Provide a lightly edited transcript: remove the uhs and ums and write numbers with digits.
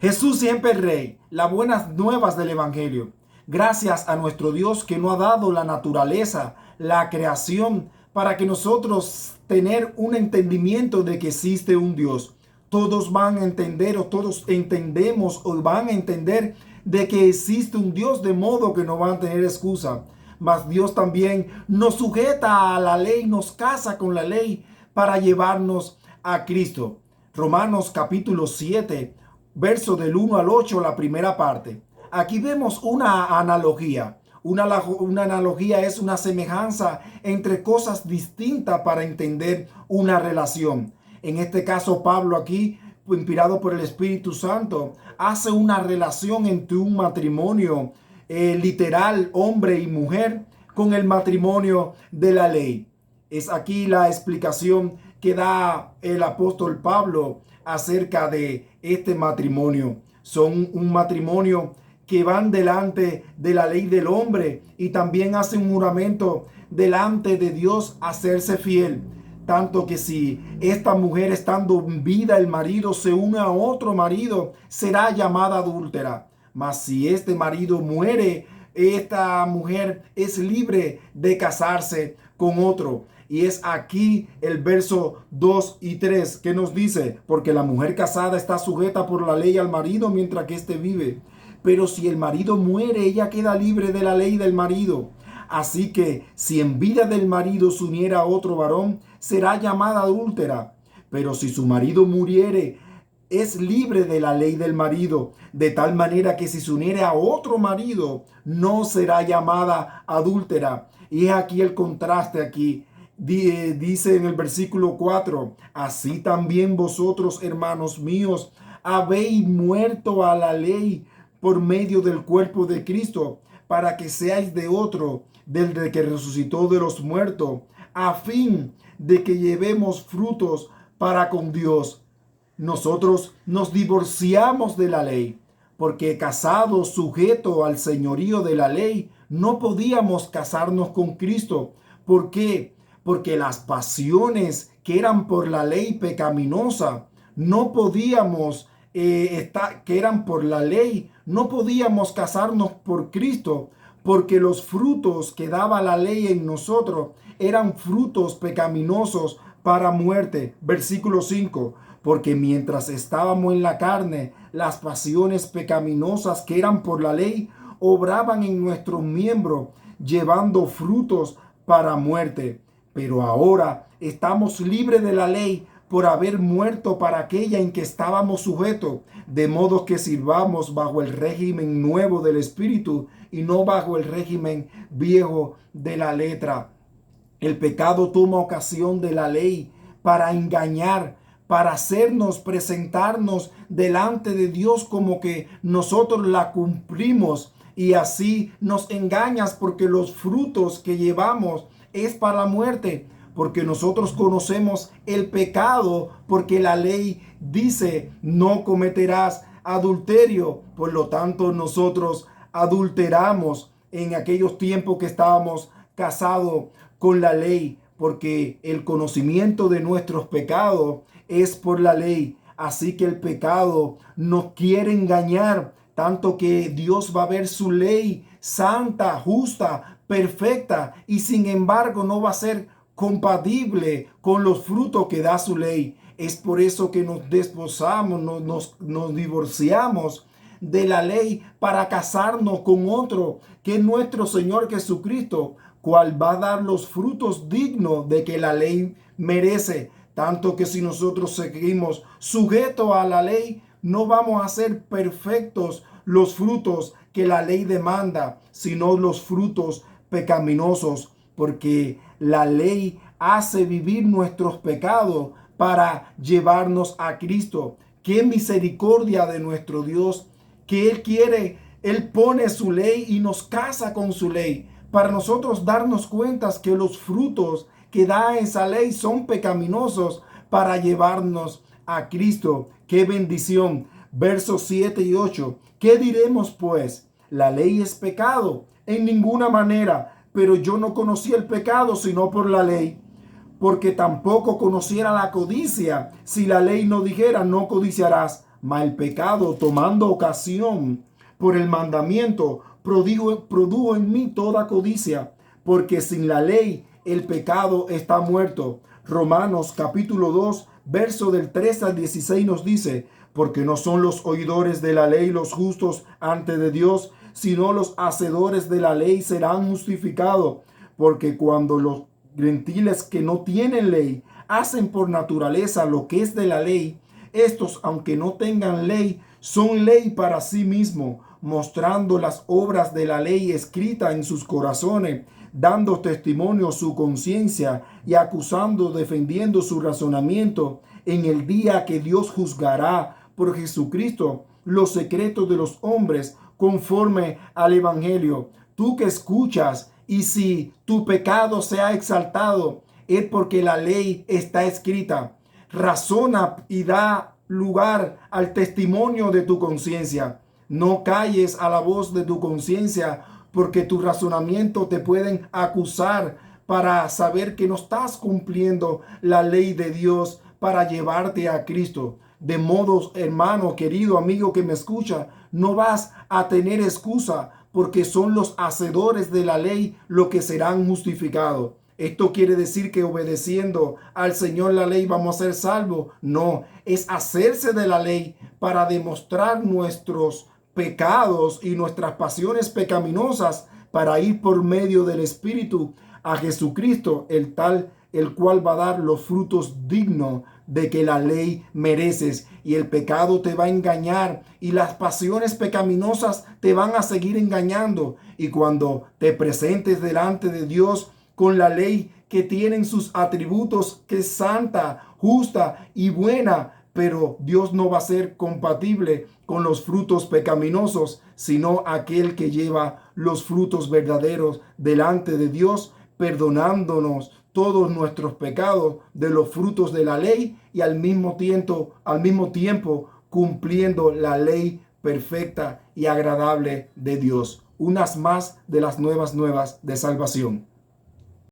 Jesús siempre el Rey, las buenas nuevas del Evangelio. Gracias a nuestro Dios que nos ha dado la naturaleza, la creación, para que nosotros tener un entendimiento de que existe un Dios. Todos van a entender o todos entendemos o van a entender de que existe un Dios, de modo que no van a tener excusa. Mas Dios también nos sujeta a la ley, nos casa con la ley para llevarnos a Cristo. Romanos capítulo 7, verso del 1 al 8, la primera parte. Aquí vemos una analogía. Una analogía es una semejanza entre cosas distintas para entender una relación. En este caso, Pablo aquí, inspirado por el Espíritu Santo, hace una relación entre un matrimonio literal, hombre y mujer, con el matrimonio de la ley. Es aquí la explicación que da el apóstol Pablo acerca de este matrimonio. Son un matrimonio que van delante de la ley del hombre y también hacen un juramento delante de Dios a serse fiel. Tanto que si esta mujer, estando en vida, el marido se une a otro marido, será llamada adúltera. Mas si este marido muere, esta mujer es libre de casarse con otro. Y es aquí el verso 2 y 3 que nos dice: porque la mujer casada está sujeta por la ley al marido mientras que éste vive. Pero si el marido muere, ella queda libre de la ley del marido. Así que si en vida del marido se uniera a otro varón, será llamada adúltera. Pero si su marido muriere, es libre de la ley del marido, de tal manera que si se uniere a otro marido, no será llamada adúltera. Y es aquí el contraste aquí. Dice en el versículo 4, así también vosotros, hermanos míos, habéis muerto a la ley por medio del cuerpo de Cristo, para que seáis de otro, del que resucitó de los muertos, a fin de que llevemos frutos para con Dios. Nosotros nos divorciamos de la ley, porque casados sujetos al señorío de la ley, no podíamos casarnos con Cristo. ¿Por qué? Porque las pasiones que eran por la ley pecaminosa, no podíamos que eran por la ley, no podíamos casarnos por Cristo, porque los frutos que daba la ley en nosotros eran frutos pecaminosos para muerte. Versículo 5. Porque mientras estábamos en la carne, las pasiones pecaminosas que eran por la ley obraban en nuestros miembros, llevando frutos para muerte. Pero ahora estamos libres de la ley por haber muerto para aquella en que estábamos sujetos, de modo que sirvamos bajo el régimen nuevo del Espíritu y no bajo el régimen viejo de la letra. El pecado toma ocasión de la ley para engañar, para hacernos presentarnos delante de Dios como que nosotros la cumplimos, y así nos engañas porque los frutos que llevamos es para la muerte. Porque nosotros conocemos el pecado, porque la ley dice no cometerás adulterio. Por lo tanto, nosotros adulteramos en aquellos tiempos que estábamos casados con la ley, porque el conocimiento de nuestros pecados es por la ley. Así que el pecado nos quiere engañar, tanto que Dios va a ver su ley santa, justa, perfecta, y sin embargo no va a ser compatible con los frutos que da su ley. Es por eso que nos desposamos, nos divorciamos de la ley para casarnos con otro, que es nuestro Señor Jesucristo, cual va a dar los frutos dignos de que la ley merece. Tanto que si nosotros seguimos sujetos a la ley, no vamos a ser perfectos los frutos que la ley demanda, sino los frutos pecaminosos, porque la ley hace vivir nuestros pecados para llevarnos a Cristo. Qué misericordia de nuestro Dios, que Él quiere, Él pone su ley y nos casa con su ley, para nosotros darnos cuenta que los frutos que da esa ley son pecaminosos para llevarnos a Cristo. ¡Qué bendición! Versos 7 y 8. ¿Qué diremos pues? ¿La ley es pecado? En ninguna manera. Pero yo no conocí el pecado sino por la ley, porque tampoco conociera la codicia si la ley no dijera no codiciarás. Mas el pecado, tomando ocasión por el mandamiento, produjo en mí toda codicia, porque sin la ley el pecado está muerto. Romanos capítulo 2, verso del 3 al 16 nos dice: porque no son los oidores de la ley los justos ante de Dios, sino los hacedores de la ley serán justificados. Porque cuando los gentiles que no tienen ley hacen por naturaleza lo que es de la ley, estos, aunque no tengan ley, son ley para sí mismos, mostrando las obras de la ley escrita en sus corazones, dando testimonio su conciencia y acusando, defendiendo su razonamiento en el día que Dios juzgará por Jesucristo los secretos de los hombres conforme al Evangelio. Tú que escuchas, y si tu pecado se ha exaltado, es porque la ley está escrita. Razona y da lugar al testimonio de tu conciencia. No calles a la voz de tu conciencia, porque tu razonamiento te pueden acusar para saber que no estás cumpliendo la ley de Dios para llevarte a Cristo. De modo, hermano, querido amigo que me escucha, no vas a tener excusa, porque son los hacedores de la ley los que serán justificados. ¿Esto quiere decir que obedeciendo al Señor la ley vamos a ser salvos? No, es hacerse de la ley para demostrar nuestros pecados y nuestras pasiones pecaminosas, para ir por medio del Espíritu a Jesucristo, el cual va a dar los frutos dignos de que la ley mereces. Y el pecado te va a engañar y las pasiones pecaminosas te van a seguir engañando. Y cuando te presentes delante de Dios con la ley que tienen sus atributos, que es santa, justa y buena, pero Dios no va a ser compatible con los frutos pecaminosos, sino aquel que lleva los frutos verdaderos delante de Dios, perdonándonos todos nuestros pecados de los frutos de la ley y al mismo tiempo cumpliendo la ley perfecta y agradable de Dios. Unas más de las nuevas de salvación.